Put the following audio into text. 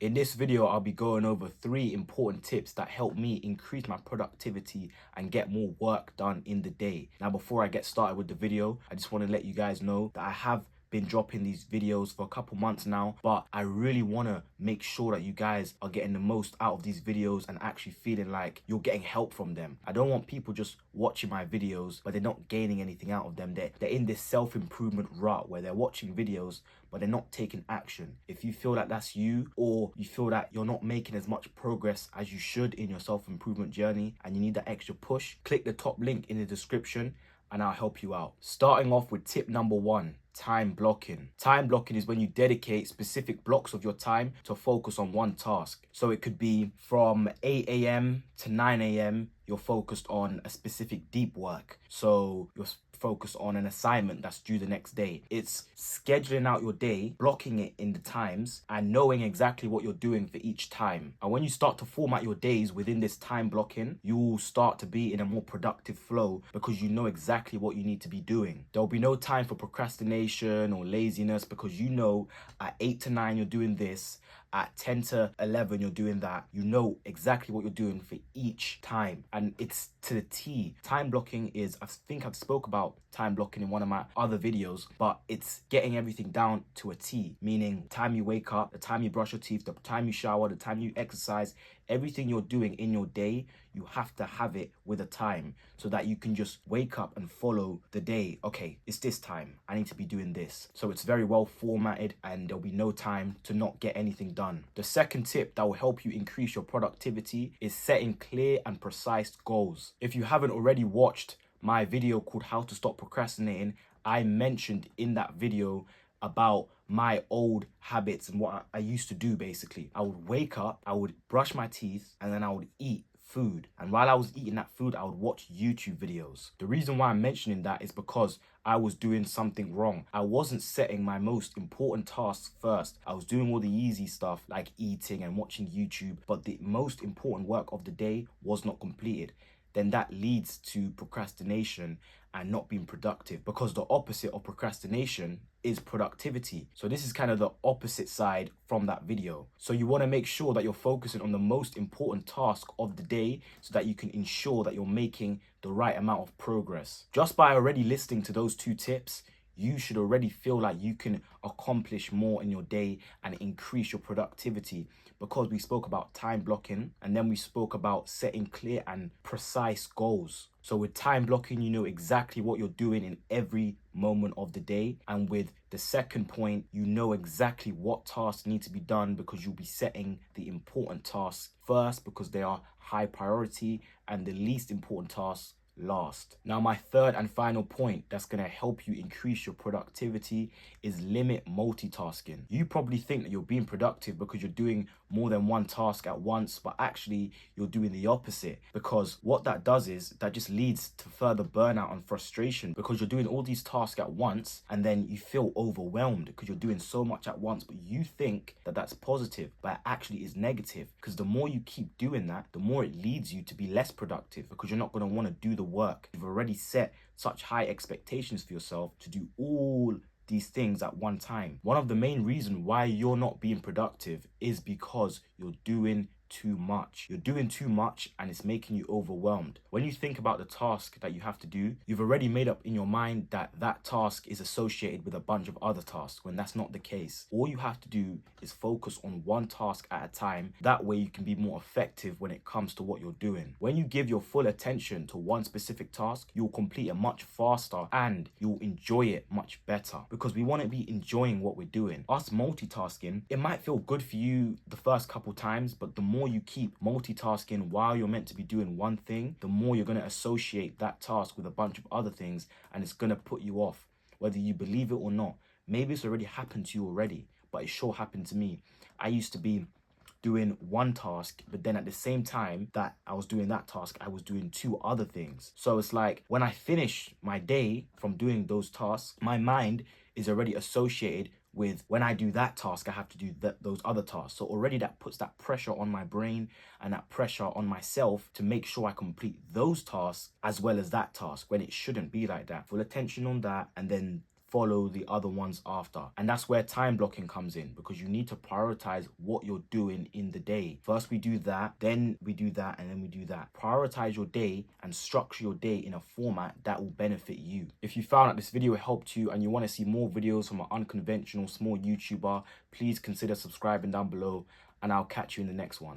In this video, I'll be going over 3 important tips that help me increase my productivity and get more work done in the day. Now, before I get started with the video, I just want to let you guys know that I have been dropping these videos for a couple months now, but I really want to make sure that you guys are getting the most out of these videos and actually feeling like you're getting help from them. I don't want people just watching my videos but they're not gaining anything out of them. They're in this self-improvement rut where they're watching videos but they're not taking action. If you feel that that's you, or you feel that you're not making as much progress as you should in your self-improvement journey and you need that extra push, click the top link in the description and I'll help you out. Starting off with tip number 1, time blocking. Time blocking is when you dedicate specific blocks of your time to focus on one task. So it could be from 8 a.m. to 9 a.m. you're focused on a specific deep work. So you're focused on an assignment that's due the next day. It's scheduling out your day, blocking it in the times, and knowing exactly what you're doing for each time. And when you start to format your days within this time blocking, you'll start to be in a more productive flow because you know exactly what you need to be doing. There'll be no time for procrastination or laziness because you know at 8 to 9 you're doing this, at 10 to 11 you're doing that. You know exactly what you're doing for each time and it's to the T. Time blocking is, I think I've spoke about time blocking in one of my other videos, but it's getting everything down to a T, meaning the time you wake up, the time you brush your teeth, the time you shower, the time you exercise, everything you're doing in your day, you have to have it with a time so that you can just wake up and follow the day. Okay, it's this time, I need to be doing this. So it's very well formatted and there'll be no time to not get anything done. The second tip that will help you increase your productivity is setting clear and precise goals. If you haven't already watched my video called How to Stop Procrastinating, I mentioned in that video about my old habits and what I used to do. Basically, I would wake up, I would brush my teeth, and then I would eat food. And while I was eating that food, I would watch YouTube videos. The reason why I'm mentioning that is because I was doing something wrong. I wasn't setting my most important tasks first. I was doing all the easy stuff like eating and watching YouTube, but the most important work of the day was not completed. Then that leads to procrastination and not being productive, because the opposite of procrastination is productivity. So this is kind of the opposite side from that video. So you want to make sure that you're focusing on the most important task of the day so that you can ensure that you're making the right amount of progress. Just by already listening to those 2 tips, you should already feel like you can accomplish more in your day and increase your productivity, because we spoke about time blocking and then we spoke about setting clear and precise goals. So with time blocking, you know exactly what you're doing in every moment of the day. And with the second point, you know exactly what tasks need to be done because you'll be setting the important tasks first because they are high priority and the least important tasks last. Now, my third and final point that's going to help you increase your productivity is limit multitasking. You probably think that you're being productive because you're doing more than one task at once, but actually you're doing the opposite, because what that does is that just leads to further burnout and frustration because you're doing all these tasks at once and then you feel overwhelmed because you're doing so much at once, but you think that that's positive, but it actually is negative, because the more you keep doing that, the more it leads you to be less productive because you're not going to want to do the work. You've already set such high expectations for yourself to do all these things at one time. One of the main reasons why you're not being productive is because you're doing too much. You're doing too much and it's making you overwhelmed. When you think about the task that you have to do, you've already made up in your mind that that task is associated with a bunch of other tasks, when that's not the case. All you have to do is focus on one task at a time. That way you can be more effective when it comes to what you're doing. When you give your full attention to one specific task, you'll complete it much faster and you'll enjoy it much better, because we want to be enjoying what we're doing. Us multitasking, it might feel good for you the first couple times, but the more you keep multitasking while you're meant to be doing one thing, the more you're going to associate that task with a bunch of other things and it's going to put you off, whether you believe it or not. Maybe it's already happened to you already, but it sure happened to me. I used to be doing one task, but then at the same time that I was doing that task, I was doing 2 other things. So it's like when I finish my day from doing those tasks, my mind is already associated with when I do that task, I have to do those other tasks. So already that puts that pressure on my brain and that pressure on myself to make sure I complete those tasks as well as that task, when it shouldn't be like that. Full attention on that and then follow the other ones after. And that's where time blocking comes in, because you need to prioritize what you're doing in the day. First we do that, then we do that, and then we do that. Prioritize your day and structure your day in a format that will benefit you. If you found that this video helped you and you want to see more videos from an unconventional small YouTuber, please consider subscribing down below, and I'll catch you in the next one.